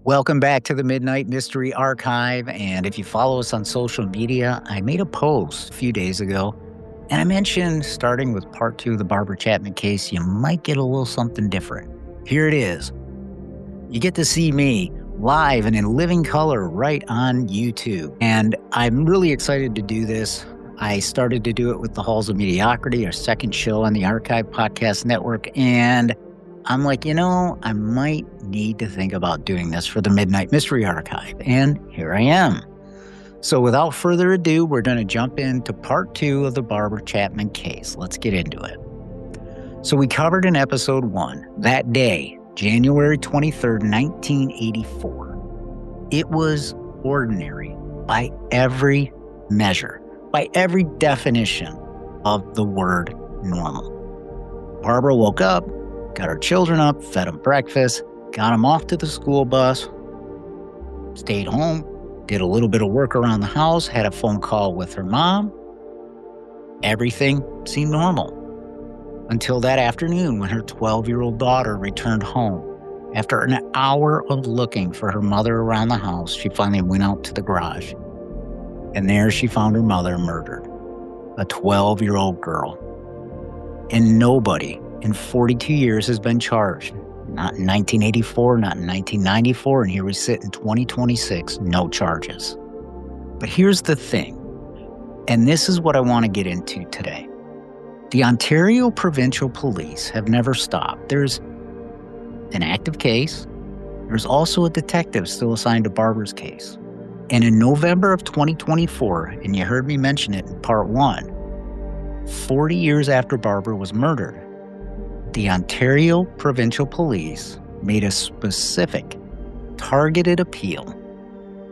Welcome back to the Midnight Mystery Archive, and if you follow us on social media, I made a post a few days ago, and I mentioned starting with part 2 of the Barbara Chapman case, you might get a little something different. Here it is. You get to see me live and in living color right on YouTube, and I'm really excited to do this. I started to do it with the Halls of Mediocrity, our second show on the Archive Podcast Network, and I'm like, I might need to think about doing this for the Midnight Mystery Archive, and here I am. So without further ado, we're going to jump into part 2 of the Barbara Chapman case. Let's get into it. So we covered in episode 1, that day, January 23rd, 1984. It was ordinary by every measure, by every definition of the word normal. Barbara woke up, got her children up, fed them breakfast, got them off to the school bus, stayed home, did a little bit of work around the house, had a phone call with her mom. Everything seemed normal until that afternoon when her 12-year-old daughter returned home. After an hour of looking for her mother around the house, she finally went out to the garage. And there she found her mother murdered, a 12-year-old girl. And nobody in 42 years has been charged. Not in 1984, not in 1994, and here we sit in 2026, no charges. But here's the thing, and this is what I want to get into today. The Ontario Provincial Police have never stopped. There's an active case. There's also a detective still assigned to Barbara's case. And in November of 2024, and you heard me mention it in part 1, 40 years after Barbara was murdered, the Ontario Provincial Police made a specific, targeted appeal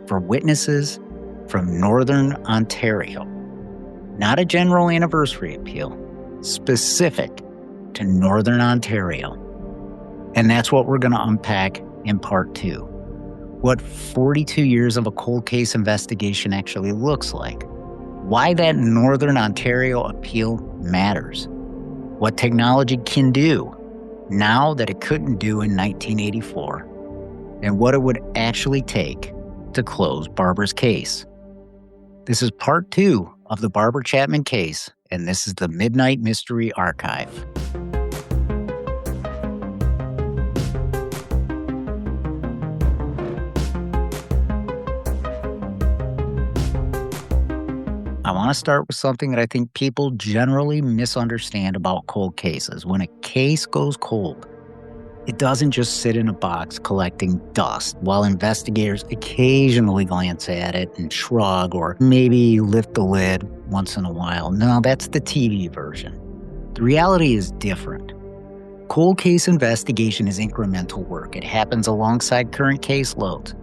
for witnesses from Northern Ontario. Not a general anniversary appeal, specific to Northern Ontario. And that's what we're going to unpack in part 2. What 42 years of a cold case investigation actually looks like. Why that Northern Ontario appeal matters. What technology can do now that it couldn't do in 1984, and what it would actually take to close Barbara's case. This is part 2 of the Barbara Chapman case, and this is the Midnight Mystery Archive. I want to start with something that I think people generally misunderstand about cold cases. When a case goes cold, it doesn't just sit in a box collecting dust while investigators occasionally glance at it and shrug or maybe lift the lid once in a while. No, that's the TV version. The reality is different. Cold case investigation is incremental work. It happens alongside current caseloads.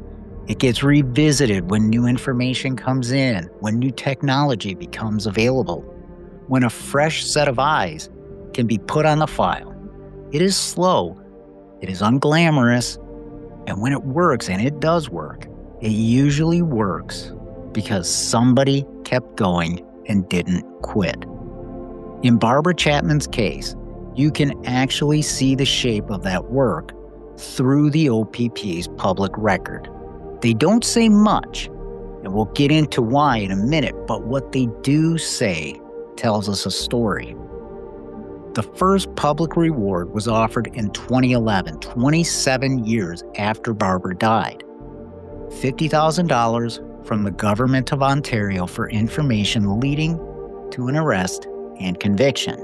It gets revisited when new information comes in, when new technology becomes available, when a fresh set of eyes can be put on the file. It is slow, it is unglamorous, and when it works, and it does work, it usually works because somebody kept going and didn't quit. In Barbara Chapman's case, you can actually see the shape of that work through the OPP's public record. They don't say much, and we'll get into why in a minute, but what they do say tells us a story. The first public reward was offered in 2011, 27 years after Barbara died. $50,000 from the Government of Ontario for information leading to an arrest and conviction.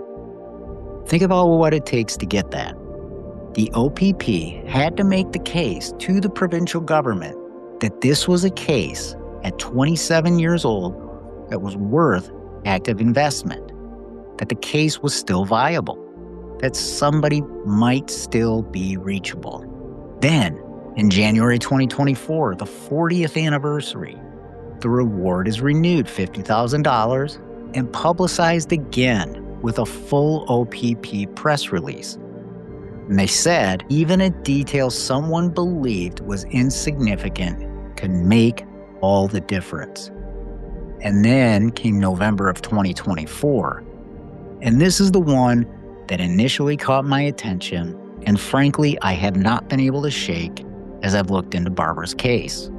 Think about what it takes to get that. The OPP had to make the case to the provincial government that this was a case at 27 years old that was worth active investment, that the case was still viable, that somebody might still be reachable. Then, in January 2024, the 40th anniversary, the reward is renewed, $50,000, and publicized again with a full OPP press release. And they said even a detail someone believed was insignificant can make all the difference. And then came November of 2024. And this is the one that initially caught my attention, and frankly, I have not been able to shake as I've looked into Barbara's case.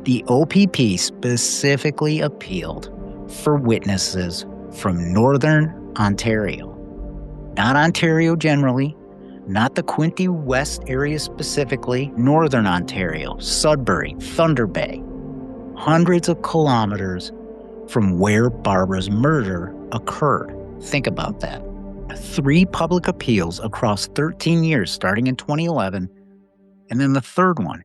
The OPP specifically appealed for witnesses from Northern Ontario. Not Ontario generally, not the Quinte West area specifically, Northern Ontario, Sudbury, Thunder Bay, hundreds of kilometers from where Barbara's murder occurred. Think about that. 3 public appeals across 13 years starting in 2011, and then the third one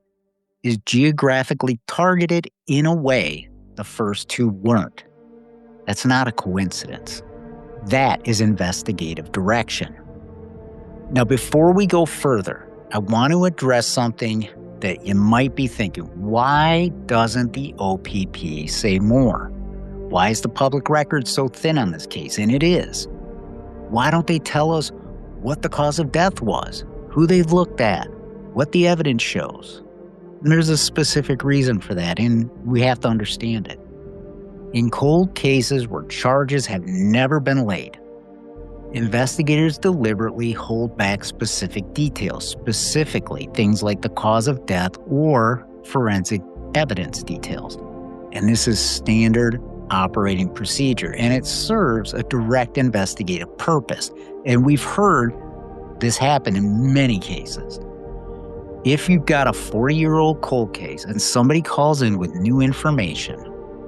is geographically targeted in a way the first 2 weren't. That's not a coincidence. That is investigative direction. Now, before we go further, I want to address something that you might be thinking. Why doesn't the OPP say more? Why is the public record so thin on this case? And it is. Why don't they tell us what the cause of death was, who they've looked at, what the evidence shows? And there's a specific reason for that, and we have to understand it. In cold cases where charges have never been laid, investigators deliberately hold back specific details, specifically things like the cause of death or forensic evidence details. And this is standard operating procedure, and it serves a direct investigative purpose. And we've heard this happen in many cases. If you've got a 40-year-old cold case and somebody calls in with new information,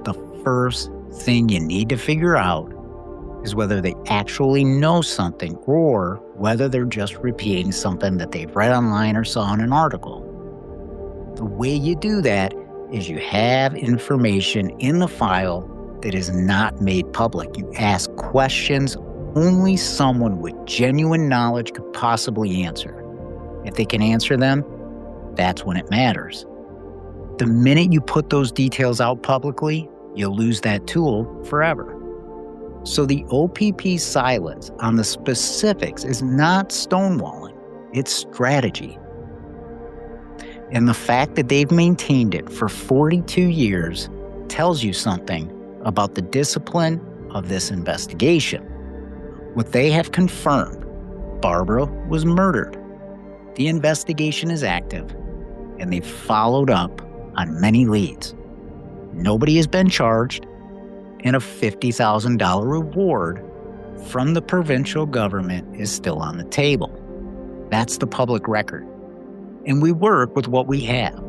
the first thing you need to figure out is whether they actually know something or whether they're just repeating something that they've read online or saw in an article. The way you do that is you have information in the file that is not made public. You ask questions only someone with genuine knowledge could possibly answer. If they can answer them, that's when it matters. The minute you put those details out publicly, you'll lose that tool forever. So the OPP's silence on the specifics is not stonewalling, it's strategy. And the fact that they've maintained it for 42 years tells you something about the discipline of this investigation. What they have confirmed, Barbara was murdered. The investigation is active, and they've followed up on many leads. Nobody has been charged, and a $50,000 reward from the provincial government is still on the table. That's the public record. And we work with what we have.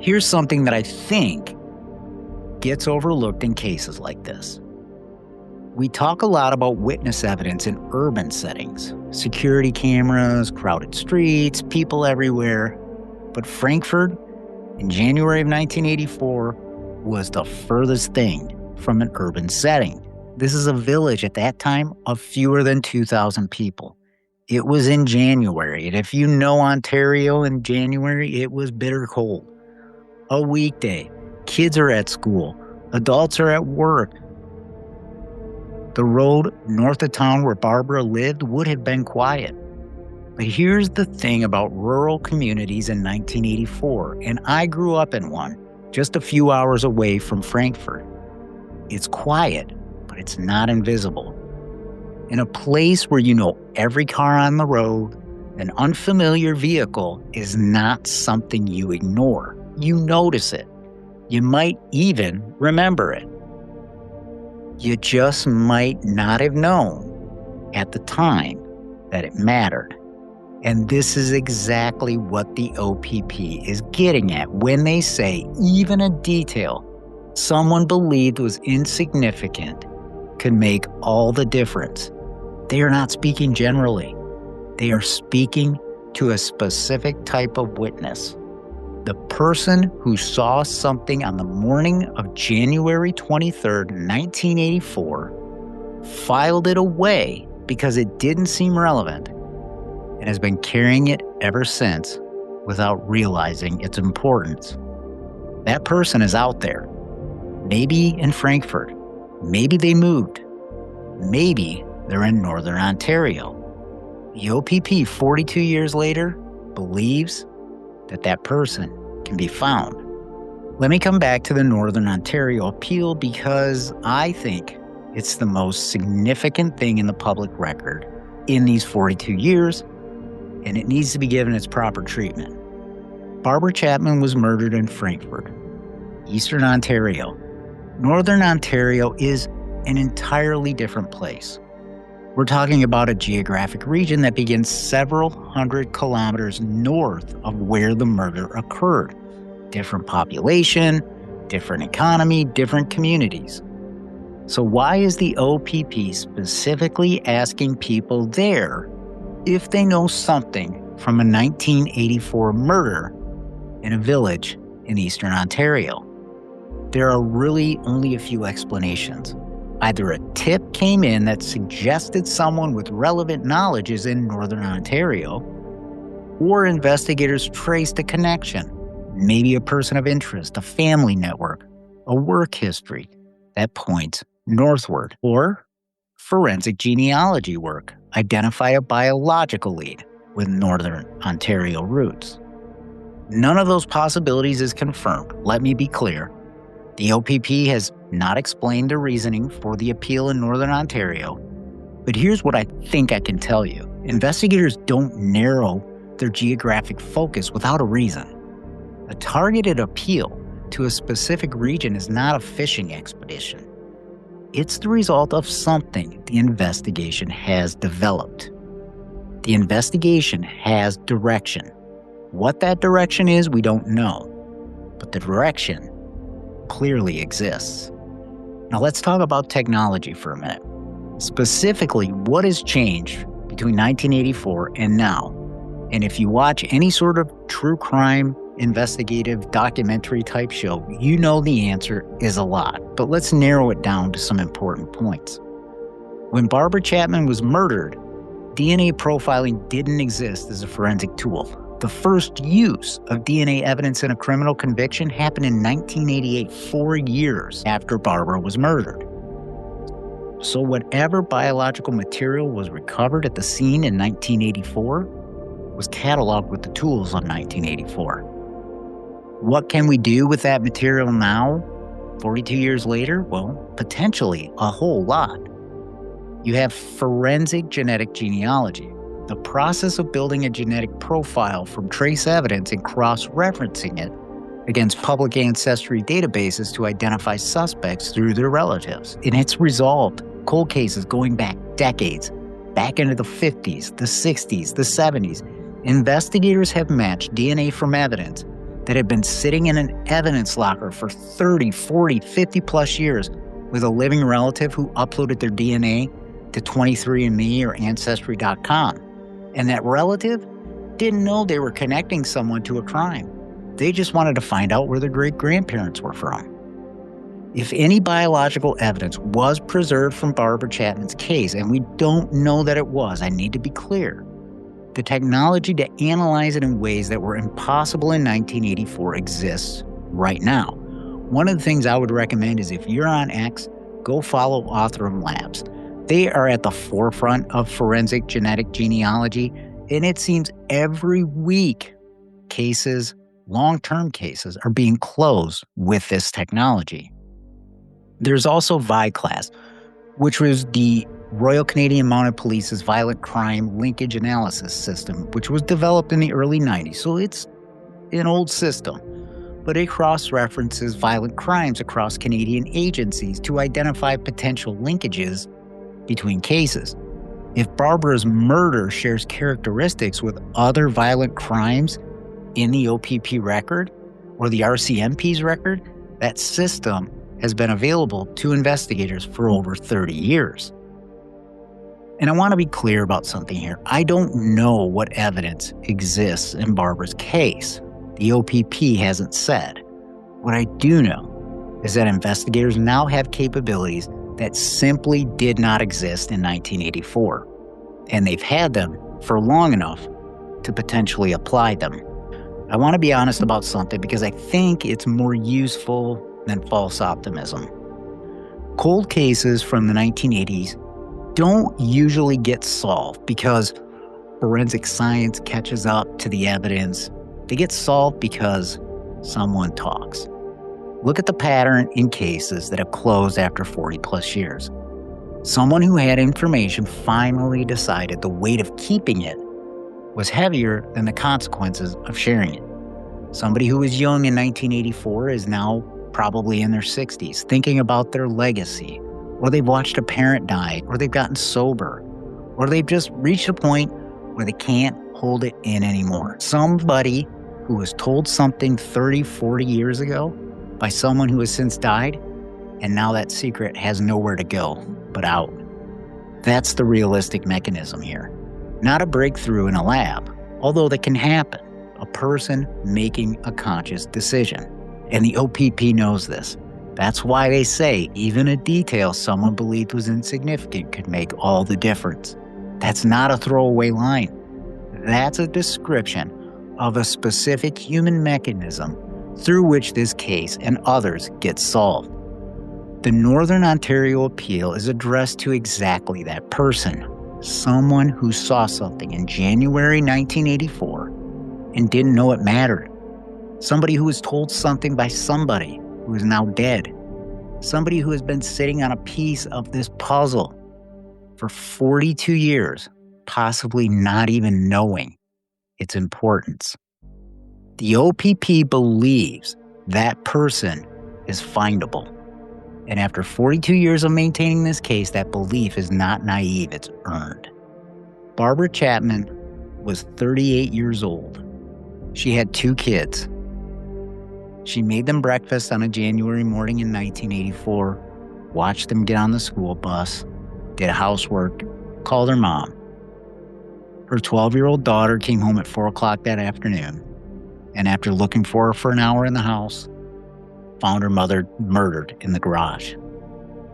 Here's something that I think gets overlooked in cases like this. We talk a lot about witness evidence in urban settings, security cameras, crowded streets, people everywhere. But Frankfurt, in January of 1984, was the furthest thing from an urban setting. This is a village at that time of fewer than 2,000 people. It was in January, and if you know Ontario in January, it was bitter cold. A weekday, kids are at school, adults are at work. The road north of town where Barbara lived would have been quiet. But here's the thing about rural communities in 1984, and I grew up in one just a few hours away from Frankfurt. It's quiet, but it's not invisible. In a place where you know every car on the road, an unfamiliar vehicle is not something you ignore. You notice it. You might even remember it. You just might not have known at the time that it mattered. And this is exactly what the OPP is getting at when they say even a detail someone believed was insignificant can make all the difference. They are not speaking generally. They are speaking to a specific type of witness. The person who saw something on the morning of January 23rd, 1984, filed it away because it didn't seem relevant and has been carrying it ever since without realizing its importance. That person is out there. Maybe in Frankfurt. Maybe they moved. Maybe they're in Northern Ontario. The OPP 42 years later believes that that person can be found. Let me come back to the Northern Ontario appeal because I think it's the most significant thing in the public record in these 42 years, and it needs to be given its proper treatment. Barbara Chapman was murdered in Frankfort, Eastern Ontario. Northern Ontario is an entirely different place. We're talking about a geographic region that begins several hundred kilometers north of where the murder occurred. Different population, different economy, different communities. So why is the OPP specifically asking people there if they know something from a 1984 murder in a village in Eastern Ontario? There are really only a few explanations. Either a tip came in that suggested someone with relevant knowledge is in Northern Ontario, or investigators traced a connection, maybe a person of interest, a family network, a work history that points northward, or forensic genealogy work, identify a biological lead with Northern Ontario roots. None of those possibilities is confirmed. Let me be clear. The OPP has not explained the reasoning for the appeal in Northern Ontario, but here's what I think I can tell you. Investigators don't narrow their geographic focus without a reason. A targeted appeal to a specific region is not a fishing expedition. It's the result of something the investigation has developed. The investigation has direction. What that direction is, we don't know, but the direction clearly exists. Now let's talk about technology for a minute. Specifically, what has changed between 1984 and now? And if you watch any sort of true crime, investigative, documentary type show, you know the answer is a lot. But let's narrow it down to some important points. When Barbara Chapman was murdered, DNA profiling didn't exist as a forensic tool. The first use of DNA evidence in a criminal conviction happened in 1988, 4 years after Barbara was murdered. So whatever biological material was recovered at the scene in 1984 was cataloged with the tools of 1984. What can we do with that material now, 42 years later? Well, potentially a whole lot. You have forensic genetic genealogy, the process of building a genetic profile from trace evidence and cross-referencing it against public ancestry databases to identify suspects through their relatives. And it's resolved cold cases going back decades, back into the 50s, the 60s, the 70s. Investigators have matched DNA from evidence that had been sitting in an evidence locker for 30, 40, 50 plus years with a living relative who uploaded their DNA to 23andMe or Ancestry.com. And that relative didn't know they were connecting someone to a crime. They just wanted to find out where their great-grandparents were from. If any biological evidence was preserved from Barbara Chapman's case, and we don't know that it was, I need to be clear, the technology to analyze it in ways that were impossible in 1984 exists right now. One of the things I would recommend is if you're on X, go follow Othram Labs. They are at the forefront of forensic genetic genealogy, and it seems every week cases, long-term cases, are being closed with this technology. There's also VICLAS, which was the Royal Canadian Mounted Police's violent crime linkage analysis system, which was developed in the early 90s. So it's an old system, but it cross-references violent crimes across Canadian agencies to identify potential linkages between cases. If Barbara's murder shares characteristics with other violent crimes in the OPP record or the RCMP's record, that system has been available to investigators for over 30 years. And I want to be clear about something here. I don't know what evidence exists in Barbara's case. The OPP hasn't said. What I do know is that investigators now have capabilities that simply did not exist in 1984. And they've had them for long enough to potentially apply them. I want to be honest about something because I think it's more useful than false optimism. Cold cases from the 1980s don't usually get solved because forensic science catches up to the evidence. They get solved because someone talks. Look at the pattern in cases that have closed after 40 plus years. Someone who had information finally decided the weight of keeping it was heavier than the consequences of sharing it. Somebody who was young in 1984 is now probably in their 60s, thinking about their legacy, or they've watched a parent die, or they've gotten sober, or they've just reached a point where they can't hold it in anymore. Somebody who was told something 30, 40 years ago by someone who has since died, and now that secret has nowhere to go but out. That's the realistic mechanism here. Not a breakthrough in a lab, although that can happen. A person making a conscious decision. And the OPP knows this. That's why they say even a detail someone believed was insignificant could make all the difference. That's not a throwaway line. That's a description of a specific human mechanism through which this case and others get solved. The Northern Ontario appeal is addressed to exactly that person, someone who saw something in January 1984 and didn't know it mattered. Somebody who was told something by somebody who is now dead. Somebody who has been sitting on a piece of this puzzle for 42 years, possibly not even knowing its importance. The OPP believes that person is findable. And after 42 years of maintaining this case, that belief is not naive, it's earned. Barbara Chapman was 38 years old. She had 2 kids. She made them breakfast on a January morning in 1984, watched them get on the school bus, did housework, called her mom. Her 12-year-old daughter came home at 4 o'clock that afternoon, and after looking for her for an hour in the house, found her mother murdered in the garage.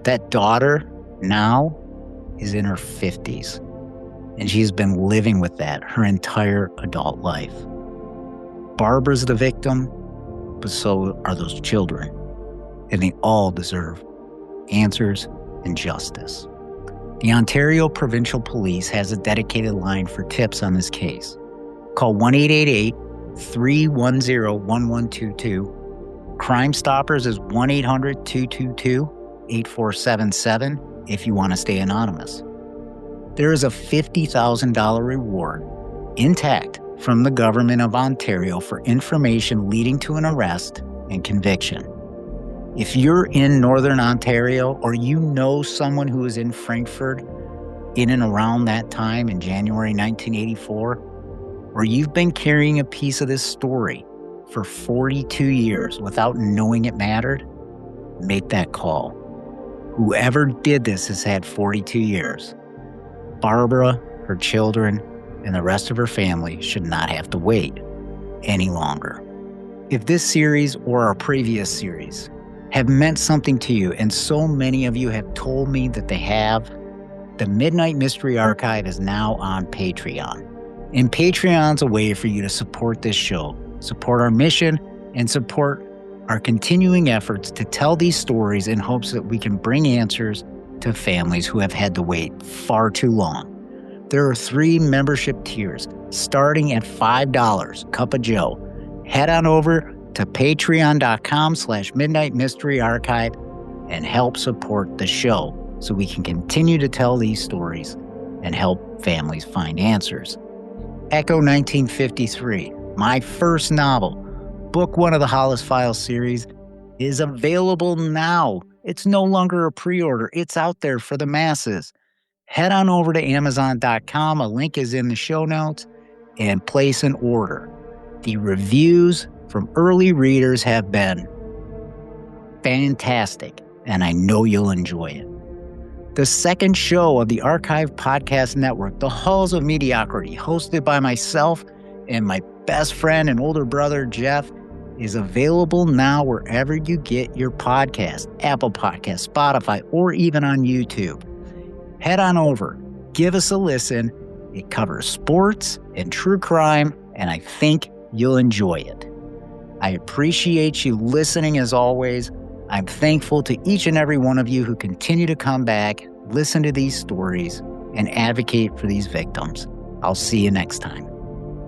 That daughter now is in her 50s, and she's been living with that her entire adult life. Barbara's the victim, but so are those children, and they all deserve answers and justice. The Ontario Provincial Police has a dedicated line for tips on this case. Call 1-888-310-1122. Crime Stoppers is 1-800-222-8477 if you want to stay anonymous. There is a $50,000 reward intact from the Government of Ontario for information leading to an arrest and conviction. If you're in Northern Ontario or you know someone who is in Frankfurt in and around that time in January 1984, or you've been carrying a piece of this story for 42 years without knowing it mattered, make that call. Whoever did this has had 42 years. Barbara, her children, and the rest of her family should not have to wait any longer. If this series or our previous series have meant something to you, and so many of you have told me that they have, the Midnight Mystery Archive is now on Patreon. And Patreon's a way for you to support this show, support our mission, and support our continuing efforts to tell these stories in hopes that we can bring answers to families who have had to wait far too long. There are 3 membership tiers, starting at $5, Cup of Joe. Head on over to patreon.com/Midnight Mystery Archive and help support the show so we can continue to tell these stories and help families find answers. Echo 1953, my first novel, book 1 of the Hollis Files series, is available now. It's no longer a pre-order. It's out there for the masses. Head on over to Amazon.com. A link is in the show notes and place an order. The reviews from early readers have been fantastic, and I know you'll enjoy it. The second show of the Archive Podcast Network, The Halls of Mediocrity, hosted by myself and my best friend and older brother, Jeff, is available now wherever you get your podcast, Apple Podcasts, Spotify, or even on YouTube. Head on over, give us a listen. It covers sports and true crime, and I think you'll enjoy it. I appreciate you listening as always. I'm thankful to each and every one of you who continue to come back, listen to these stories, and advocate for these victims. I'll see you next time.